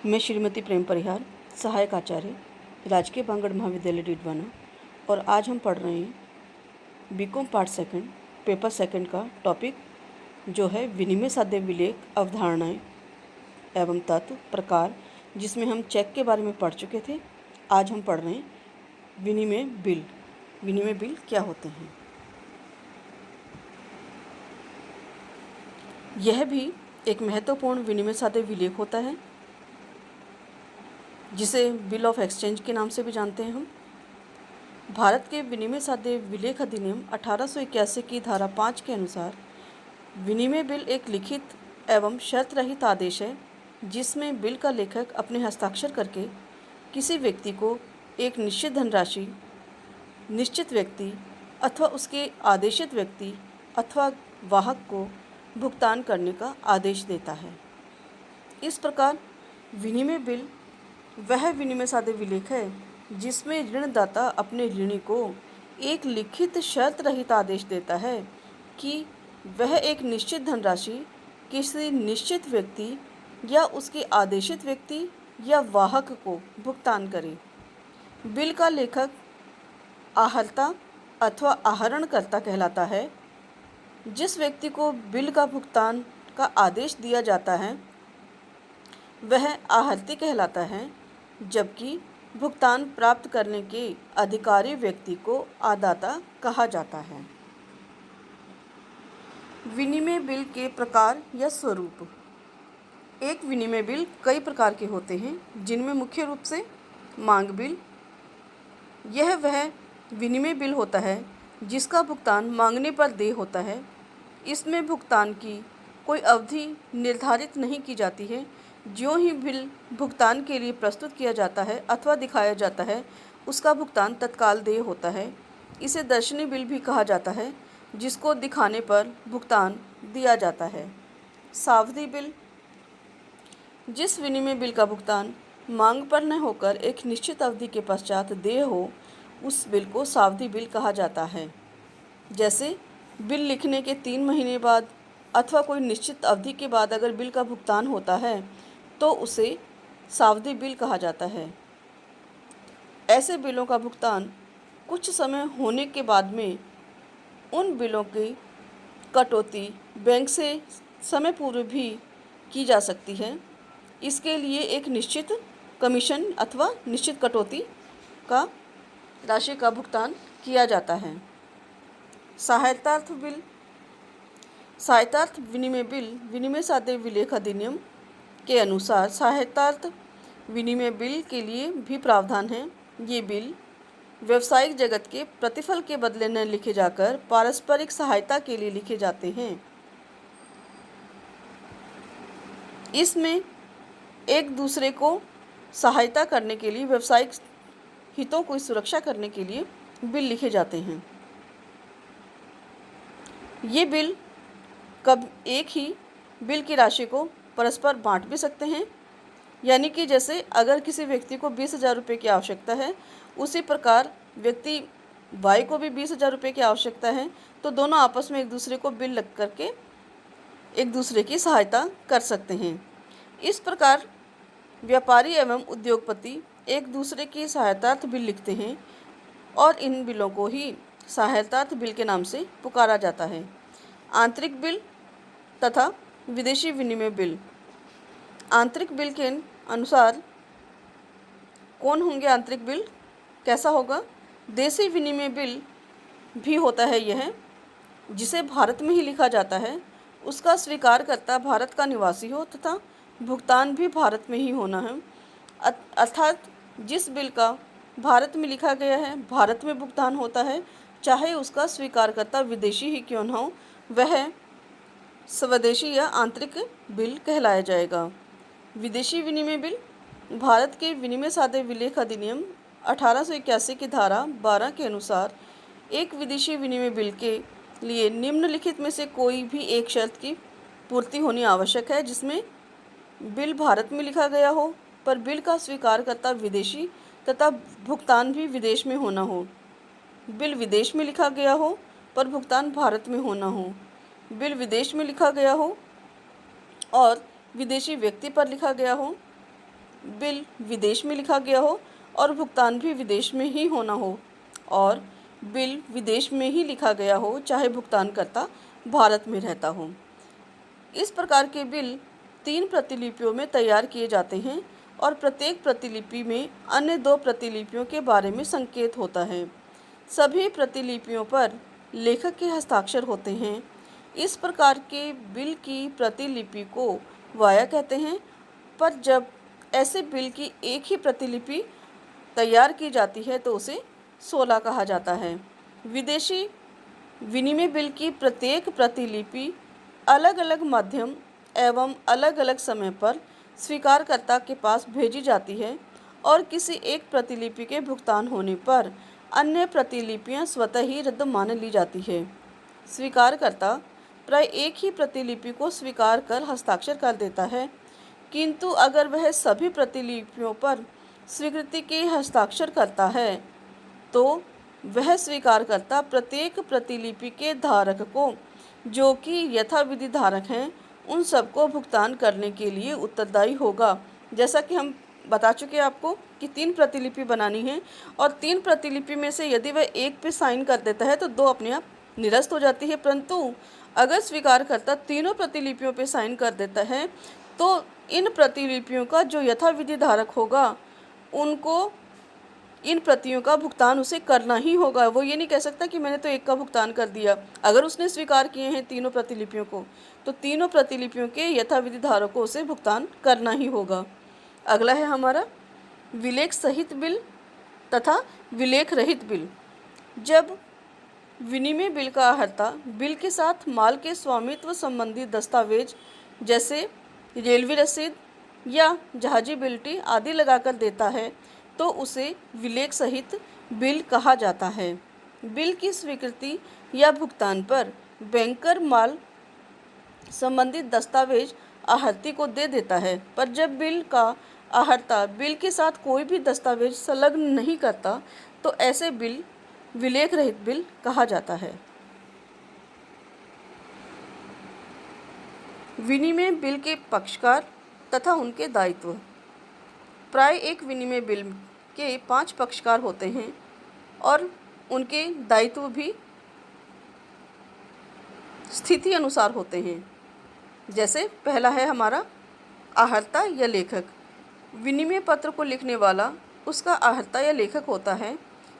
मैं श्रीमती प्रेम परिहार, सहायक आचार्य, राजकीय बांगड़ महाविद्यालय डीडवाना, और आज हम पढ़ रहे हैं BCom part second paper second का टॉपिक जो है विनिमय साध्य विलेख, अवधारणाएं एवं तत्व प्रकार, जिसमें हम चेक के बारे में पढ़ चुके थे। आज हम पढ़ रहे हैं विनिमय बिल। विनिमय बिल क्या होते हैं? यह भी एक महत्वपूर्ण विनिमय साध्य विलेख होता है, जिसे बिल ऑफ एक्सचेंज के नाम से भी जानते हैं हम। भारत के विनिमय साध्य विलेख अधिनियम 1881 की धारा 5 के अनुसार विनिमय बिल एक लिखित एवं शर्त रहित आदेश है, जिसमें बिल का लेखक अपने हस्ताक्षर करके किसी व्यक्ति को एक निश्चित धनराशि निश्चित व्यक्ति अथवा उसके आदेशित व्यक्ति अथवा वाहक को भुगतान करने का आदेश देता है। इस प्रकार विनिमय बिल वह विनिमय साध्य विलेख है जिसमें ऋणदाता अपने ऋणी को एक लिखित शर्त रहित आदेश देता है कि वह एक निश्चित धनराशि किसी निश्चित व्यक्ति या उसके आदेशित व्यक्ति या वाहक को भुगतान करे। बिल का लेखक आहर्ता अथवा आहरणकर्ता कहलाता है। जिस व्यक्ति को बिल का भुगतान का आदेश दिया जाता है वह आहर्ती कहलाता है, जबकि भुगतान प्राप्त करने के अधिकारी व्यक्ति को आदाता कहा जाता है। विनिमय बिल के प्रकार या स्वरूप। एक विनिमय बिल कई प्रकार के होते हैं, जिनमें मुख्य रूप से मांग बिल। यह वह विनिमय बिल होता है जिसका भुगतान मांगने पर देय होता है। इसमें भुगतान की कोई अवधि निर्धारित नहीं की जाती है। ज्यों ही बिल भुगतान के लिए प्रस्तुत किया जाता है अथवा दिखाया जाता है, उसका भुगतान तत्काल देय होता है। इसे दर्शनी बिल भी कहा जाता है, जिसको दिखाने पर भुगतान दिया जाता है। सावधि बिल। जिस विनिमय बिल का भुगतान मांग पर न होकर एक निश्चित अवधि के पश्चात देय हो, उस बिल को सावधि बिल कहा जाता है। जैसे बिल लिखने के 3 महीने बाद अथवा कोई निश्चित अवधि के बाद अगर बिल का भुगतान होता है तो उसे सावधि बिल कहा जाता है। ऐसे बिलों का भुगतान कुछ समय होने के बाद में उन बिलों की कटौती बैंक से समय पूर्व भी की जा सकती है। इसके लिए एक निश्चित कमीशन अथवा निश्चित कटौती का राशि का भुगतान किया जाता है। सहायतार्थ बिल। सहायतार्थ विनिमय बिल विनिमय साध्य विलेख अधिनियम के अनुसार सहायतार्थ विनिमय बिल के लिए भी प्रावधान है। ये बिल व्यावसायिक जगत के प्रतिफल के बदले न लिखे जाकर पारस्परिक सहायता के लिए लिखे जाते हैं। इसमें एक दूसरे को सहायता करने के लिए, व्यावसायिक हितों की सुरक्षा करने के लिए बिल लिखे जाते हैं। ये बिल कब एक ही बिल की राशि को परस्पर बांट भी सकते हैं, यानी कि जैसे अगर किसी व्यक्ति को 20,000 रुपये की आवश्यकता है, उसी प्रकार व्यक्ति वाई को भी 20,000 रुपये की आवश्यकता है, तो दोनों आपस में एक दूसरे को बिल लग करके एक दूसरे की सहायता कर सकते हैं। इस प्रकार व्यापारी एवं उद्योगपति एक दूसरे की सहायतार्थ बिल लिखते हैं और इन बिलों को ही सहायतार्थ बिल के नाम से पुकारा जाता है। आंतरिक बिल तथा विदेशी विनिमय बिल। आंतरिक बिल के अनुसार कौन होंगे आंतरिक बिल, कैसा होगा? देशी विनिमय बिल भी होता है यह, जिसे भारत में ही लिखा जाता है। उसका स्वीकारकर्ता भारत का निवासी हो तथा भुगतान भी भारत में ही होना है। अर्थात जिस बिल का भारत में लिखा गया है, भारत में भुगतान होता है, चाहे उसका स्वीकारकर्ता विदेशी ही क्यों न हो, वह स्वदेशी या आंतरिक बिल कहलाया जाएगा। विदेशी विनिमय बिल। भारत के विनिमय साध्य विलेख अधिनियम 1881 की धारा 12 के अनुसार एक विदेशी विनिमय बिल के लिए निम्नलिखित में से कोई भी एक शर्त की पूर्ति होनी आवश्यक है, जिसमें बिल भारत में लिखा गया हो पर बिल का स्वीकारकर्ता विदेशी तथा भुगतान भी विदेश में होना हो। बिल विदेश में लिखा गया हो पर भुगतान भारत में होना हो। बिल विदेश में लिखा गया हो और विदेशी व्यक्ति पर लिखा गया हो बिल विदेश में लिखा गया हो और भुगतान भी विदेश में ही होना हो, और बिल विदेश में ही लिखा गया हो चाहे भुगतानकर्ता भारत में रहता हो। इस प्रकार के बिल 3 प्रतिलिपियों में तैयार किए जाते हैं और प्रत्येक प्रतिलिपि में अन्य 2 प्रतिलिपियों के बारे में संकेत होता है। सभी प्रतिलिपियों पर लेखक के हस्ताक्षर होते हैं। इस प्रकार के बिल की प्रतिलिपि को वाया कहते हैं, पर जब ऐसे बिल की एक ही प्रतिलिपि तैयार की जाती है तो उसे सोला कहा जाता है। विदेशी विनिमय बिल की प्रत्येक प्रतिलिपि अलग अलग माध्यम एवं अलग अलग समय पर स्वीकारकर्ता के पास भेजी जाती है और किसी एक प्रतिलिपि के भुगतान होने पर अन्य प्रतिलिपियां स्वतः ही रद्द मान ली जाती है। स्वीकारकर्ता प्राय एक ही प्रतिलिपि को स्वीकार कर हस्ताक्षर कर देता है, किंतु अगर वह सभी प्रतिलिपियों पर स्वीकृति के हस्ताक्षर करता है तो वह स्वीकारकर्ता प्रत्येक प्रतिलिपि के धारक को, जो कि यथाविधि धारक हैं, उन सबको भुगतान करने के लिए उत्तरदायी होगा। जैसा कि हम बता चुके हैं आपको कि 3 प्रतिलिपि बनानी है और 3 प्रतिलिपि में से यदि वह एक पे साइन कर देता है तो 2 अपने आप निरस्त हो जाती है, परंतु अगर स्वीकारकर्ता तीनों प्रतिलिपियों पे साइन कर देता है तो इन प्रतिलिपियों का जो यथाविधि धारक होगा उनको इन प्रतियों का भुगतान उसे करना ही होगा। वो ये नहीं कह सकता कि मैंने तो एक का भुगतान कर दिया। अगर उसने स्वीकार किए हैं तीनों प्रतिलिपियों को तो तीनों प्रतिलिपियों के यथाविधि धारक को उसे भुगतान करना ही होगा। अगला है हमारा विलेख सहित बिल तथा विलेख रहित बिल। जब विनिमय बिल का आहर्ता बिल के साथ माल के स्वामित्व संबंधी दस्तावेज जैसे रेलवे रसीद या जहाजी बिल्टी आदि लगाकर देता है तो उसे विलेख सहित बिल कहा जाता है। बिल की स्वीकृति या भुगतान पर बैंकर माल संबंधित दस्तावेज आहर्ती को दे देता है, पर जब बिल का आहर्ता बिल के साथ कोई भी दस्तावेज संलग्न नहीं करता तो ऐसे बिल विलेख रहित बिल कहा जाता है। विनिमय बिल के पक्षकार तथा उनके दायित्व। प्राय एक विनिमय बिल के 5 पक्षकार होते हैं और उनके दायित्व भी स्थिति अनुसार होते हैं। जैसे पहला है हमारा आहर्ता या लेखक। विनिमय पत्र को लिखने वाला उसका आहर्ता या लेखक होता है।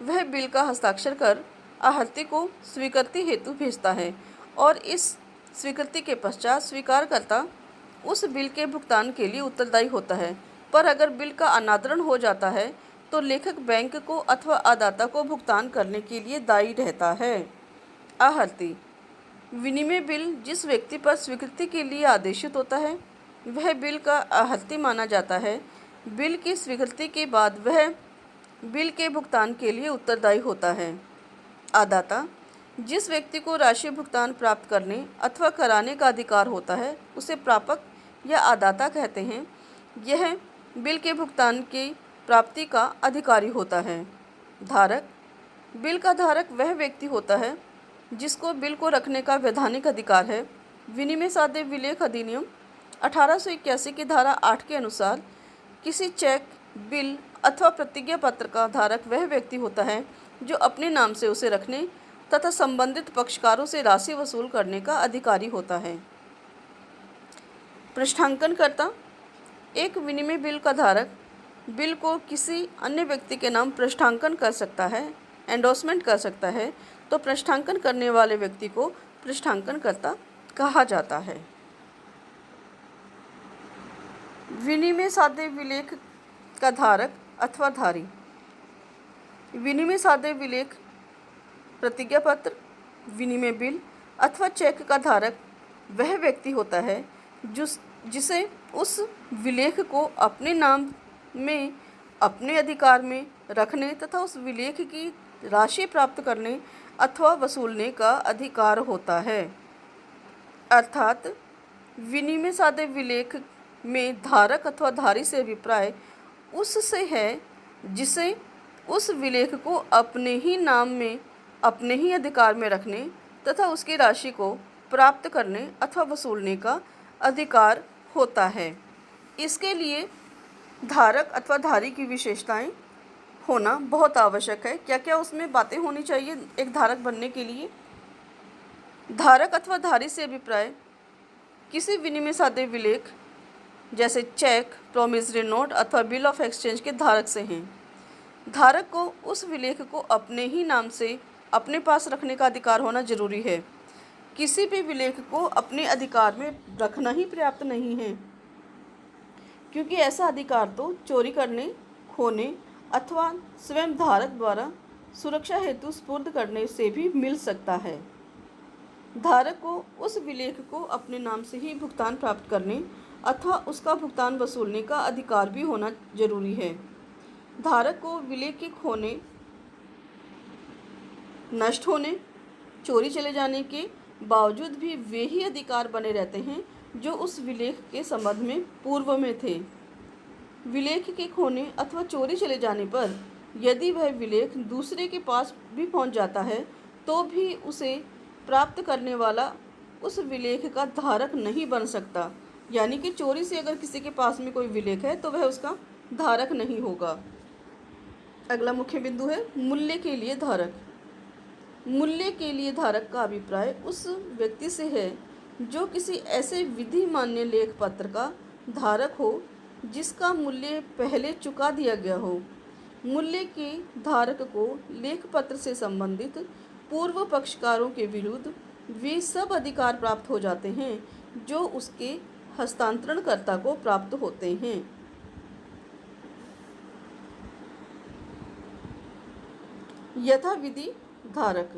वह बिल का हस्ताक्षर कर आहर्ती को स्वीकृति हेतु भेजता है और इस स्वीकृति के पश्चात स्वीकारकर्ता उस बिल के भुगतान के लिए उत्तरदायी होता है। पर अगर बिल का अनादरण हो जाता है तो लेखक बैंक को अथवा आदाता को भुगतान करने के लिए दायी रहता है। आहर्ती विनिमय बिल जिस व्यक्ति पर स्वीकृति के लिए आदेशित होता है वह बिल का आहर्ती माना जाता है। बिल की स्वीकृति के बाद वह बिल के भुगतान के लिए उत्तरदायी होता है। आदाता जिस व्यक्ति को राशि भुगतान प्राप्त करने अथवा कराने का अधिकार होता है उसे प्रापक या आदाता कहते हैं। यह बिल के भुगतान की प्राप्ति का अधिकारी होता है। धारक बिल का धारक वह व्यक्ति होता है जिसको बिल को रखने का वैधानिक अधिकार है। विनिमय साध्य विलेख अधिनियम 1881 की धारा 8 के अनुसार किसी चेक, बिल अथवा प्रतिज्ञा पत्र का धारक वह व्यक्ति होता है जो अपने नाम से उसे रखने तथा संबंधित पक्षकारों से राशि वसूल करने का अधिकारी होता है। पृष्ठांकनकर्ता एक विनिमय बिल का धारक बिल को किसी अन्य व्यक्ति के नाम पृष्ठांकन कर सकता है, एंडोर्समेंट कर सकता है, तो पृष्ठांकन करने वाले व्यक्ति को पृष्ठांकनकर्ता कहा जाता है। विनिमय साध्य विलेख का धारक अथवा धारी। विनिमय साध्य विलेख प्रतिज्ञा पत्र, विनिमय बिल अथवा चेक का धारक वह व्यक्ति होता है जिसे उस विलेख को अपने नाम में, अपने अधिकार में रखने तथा उस विलेख की राशि प्राप्त करने अथवा वसूलने का अधिकार होता है। अर्थात विनिमय साध्य विलेख में धारक अथवा धारी से अभिप्राय उससे है जिसे उस विलेख को अपने ही नाम में, अपने ही अधिकार में रखने तथा उसकी राशि को प्राप्त करने अथवा वसूलने का अधिकार होता है। इसके लिए धारक अथवा धारी की विशेषताएं होना बहुत आवश्यक है। क्या क्या उसमें बातें होनी चाहिए एक धारक बनने के लिए? धारक अथवा धारी से अभिप्राय किसी विनिमय साध्य विलेख जैसे चेक, प्रोमिसरी नोट अथवा बिल ऑफ एक्सचेंज के धारक से हैं। धारक को उस विलेख को अपने ही नाम से अपने पास रखने का अधिकार होना जरूरी है। किसी भी विलेख को अपने अधिकार में रखना ही पर्याप्त नहीं है, क्योंकि ऐसा अधिकार तो चोरी करने, खोने अथवा स्वयं धारक द्वारा सुरक्षा हेतु सुपुर्द करने से भी मिल सकता है। धारक को उस विलेख को अपने नाम से ही भुगतान प्राप्त करने अथवा उसका भुगतान वसूलने का अधिकार भी होना जरूरी है। धारक को विलेख के खोने, नष्ट होने, चोरी चले जाने के बावजूद भी वे ही अधिकार बने रहते हैं जो उस विलेख के संबंध में पूर्व में थे। विलेख के खोने अथवा चोरी चले जाने पर यदि वह विलेख दूसरे के पास भी पहुंच जाता है तो भी उसे प्राप्त करने वाला उस विलेख का धारक नहीं बन सकता। यानी कि चोरी से अगर किसी के पास में कोई विलेख है तो वह उसका धारक नहीं होगा। अगला मुख्य बिंदु है मूल्य के लिए धारक। मूल्य के लिए धारक का अभिप्राय उस व्यक्ति से है जो किसी ऐसे विधि मान्य लेख पत्र का धारक हो जिसका मूल्य पहले चुका दिया गया हो। मूल्य के धारक को लेख पत्र से संबंधित पूर्व पक्षकारों के विरुद्ध वे सब अधिकार प्राप्त हो जाते हैं जो उसके हस्तांतरणकर्ता को प्राप्त होते हैं। यथाविधि धारक।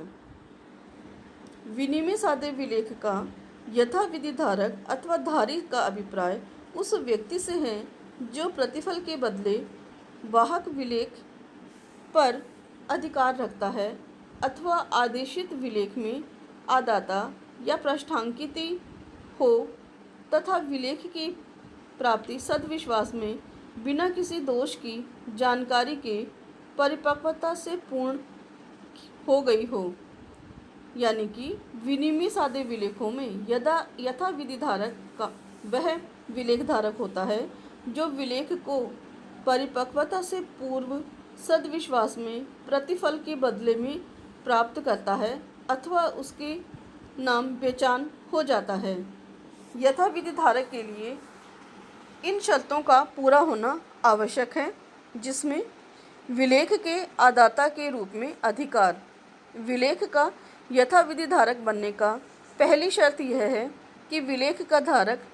विनिमय साध्य विलेख का यथाविधि धारक अथवा धारी का अभिप्राय उस व्यक्ति से है जो प्रतिफल के बदले वाहक विलेख पर अधिकार रखता है अथवा आदेशित विलेख में आदाता या पृष्ठांकित हो तथा विलेख की प्राप्ति सद्विश्वास में बिना किसी दोष की जानकारी के परिपक्वता से पूर्ण हो गई हो। यानी कि विनिमय साध्य विलेखों में यथाविधि धारक का वह विलेख धारक होता है जो विलेख को परिपक्वता से पूर्व सद्विश्वास में प्रतिफल के बदले में प्राप्त करता है अथवा उसके नाम बेचान हो जाता है। यथाविधि धारक के लिए इन शर्तों का पूरा होना आवश्यक है, जिसमें विलेख के आदाता के रूप में अधिकार। विलेख का यथाविधि धारक बनने का पहली शर्त यह है कि विलेख का धारक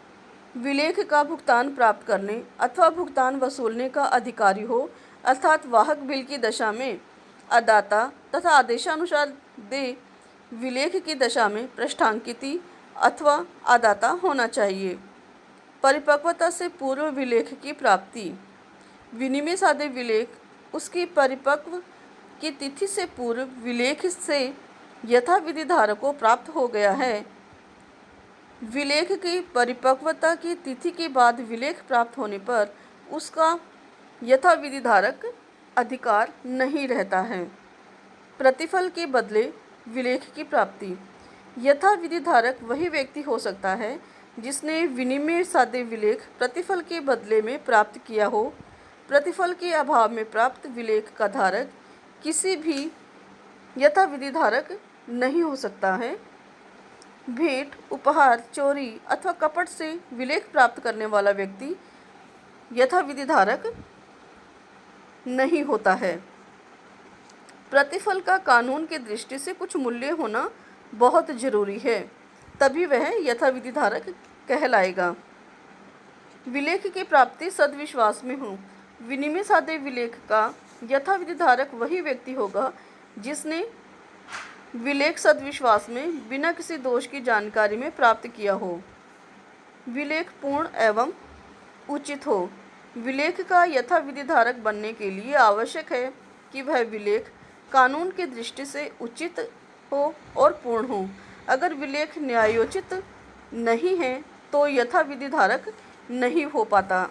विलेख का भुगतान प्राप्त करने अथवा भुगतान वसूलने का अधिकारी हो, अर्थात वाहक बिल की दशा में अदाता तथा आदेशानुसार दे विलेख की दशा में पृष्ठांकित अथवा आदाता होना चाहिए। परिपक्वता से पूर्व विलेख की प्राप्ति। विनिमय साध्य विलेख उसकी परिपक्व की तिथि से पूर्व विलेख से यथाविधि धारक को प्राप्त हो गया है। विलेख की परिपक्वता की तिथि के बाद विलेख प्राप्त होने पर उसका यथाविधि धारक अधिकार नहीं रहता है। प्रतिफल के बदले विलेख की प्राप्ति। यथाविधि धारक वही व्यक्ति हो सकता है जिसने विनिमय साध्य विलेख प्रतिफल के बदले में प्राप्त किया हो। प्रतिफल के अभाव में प्राप्त विलेख का धारक किसी भी यथाविधि धारक नहीं हो सकता है। भेंट, उपहार, चोरी अथवा कपट से विलेख प्राप्त करने वाला व्यक्ति यथाविधि धारक नहीं होता है। प्रतिफल का कानून की दृष्टि से कुछ मूल्य होना बहुत जरूरी है, तभी वह यथाविधि धारक कहलाएगा। विलेख की प्राप्ति सद्विश्वास में हो। विनिमय साध्य विलेख का यथाविधि धारक वही व्यक्ति होगा जिसने विलेख सद्विश्वास में बिना किसी दोष की जानकारी में प्राप्त किया हो। विलेख पूर्ण एवं उचित हो। विलेख का यथाविधि धारक बनने के लिए आवश्यक है कि वह विलेख कानून की दृष्टि से उचित हो और पूर्ण हो। अगर विलेख न्यायोचित नहीं है तो यथाविधि धारक नहीं हो पाता।